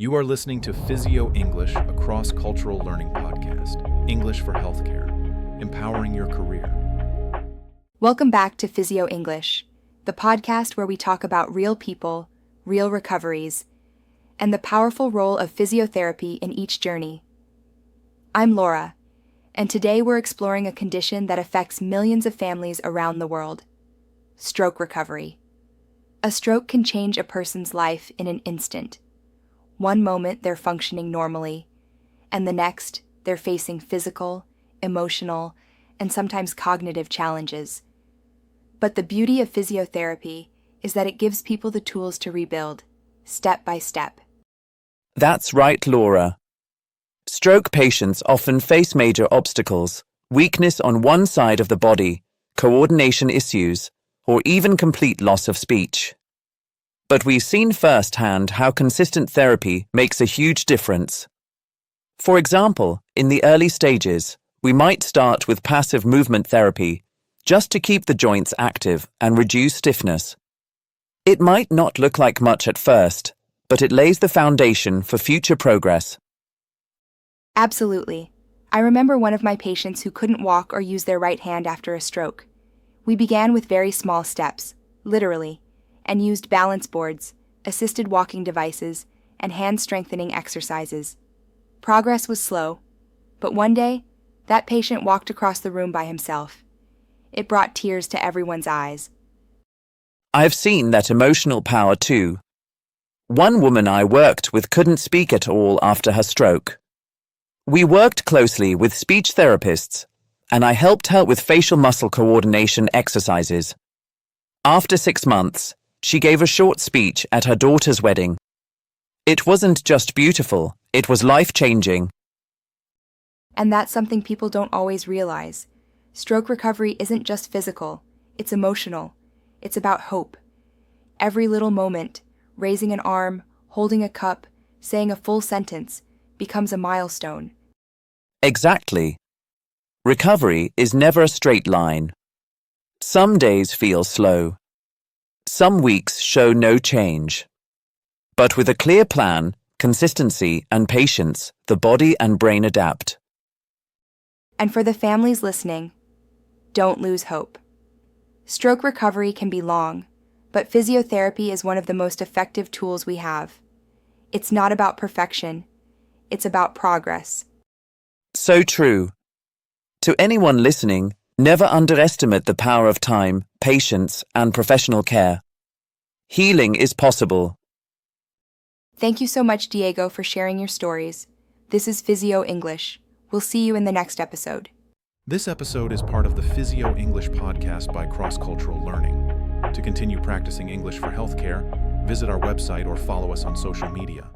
You are listening to Physio-English, a cross-cultural learning podcast. English for healthcare, empowering your career. Welcome back to Physio-English, the podcast where we talk about real people, real recoveries, and the powerful role of physiotherapy in each journey. I'm Laura, and today we're exploring a condition that affects millions of families around the world: stroke recovery. A stroke can change a person's life in an instant. One moment they're functioning normally, and the next they're facing physical, emotional, and sometimes cognitive challenges. But the beauty of physiotherapy is that it gives people the tools to rebuild, step by step. That's right, Laura. Stroke patients often face major obstacles, weakness on one side of the body, coordination issues, or even complete loss of speech. But we've seen firsthand how consistent therapy makes a huge difference. For example, in the early stages, we might start with passive movement therapy just to keep the joints active and reduce stiffness. It might not look like much at first, but it lays the foundation for future progress. Absolutely. I remember one of my patients who couldn't walk or use their right hand after a stroke. We began with very small steps, literally, and used balance boards, assisted walking devices, and hand-strengthening exercises. Progress was slow, but one day, that patient walked across the room by himself. It brought tears to everyone's eyes. I've seen that emotional power too. One woman I worked with couldn't speak at all after her stroke. We worked closely with speech therapists, and I helped her with facial muscle coordination exercises. After 6 months, she gave a short speech at her daughter's wedding. It wasn't just beautiful, it was life-changing. And that's something people don't always realize. Stroke recovery isn't just physical, it's emotional. It's about hope. Every little moment, raising an arm, holding a cup, saying a full sentence, becomes a milestone. Exactly. Recovery is never a straight line. Some days feel slow. Some weeks show no change. But with a clear plan, consistency, and patience, the body and brain adapt. And for the families listening, don't lose hope. Stroke recovery can be long, but physiotherapy is one of the most effective tools we have. It's not about perfection, it's about progress. So true. To anyone listening, never underestimate the power of time, patience, and professional care. Healing is possible. Thank you so much, Diego, for sharing your stories. This is Physio-English. We'll see you in the next episode. This episode is part of the Physio-English podcast by Cross-Cultural Learning. To continue practicing English for healthcare, visit our website or follow us on social media.